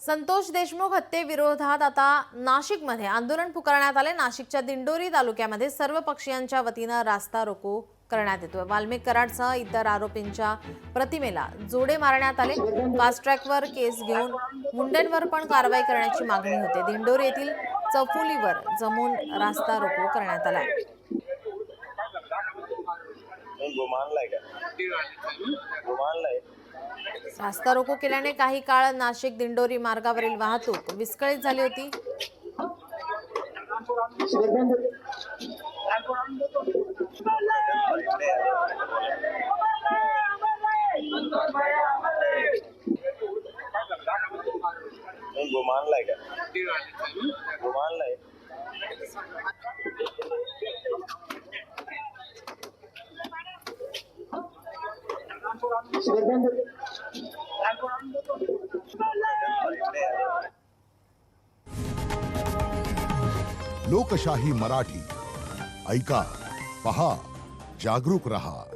संतोष देशमुख हत्येविरोधात आता नाशिकमध्ये आंदोलन पुकारण्यात आले। नाशिकच्या दिंडोरी तालुक्यामध्ये सर्व पक्षीयांच्या वतीने रास्ता रोको करण्यात येतोय। वाल्मिक कराडसह इतर आरोपींच्या प्रतिमेला जोडे मारण्यात आले। फास्ट ट्रॅकवर केस घेऊन मुंडेंवर पण कारवाई करण्याची मागणी होते। दिंडोरी येथील चौफुलीवर जमून रास्ता रोको करण्यात आला। रास्ता रोको केल्याने काही काळ नाशिक दिंडोरी मार्गावरील वाहतूक विस्कळीत झाली होती। लोकशाही मराठी ऐका, पहा, जागरूक रहा।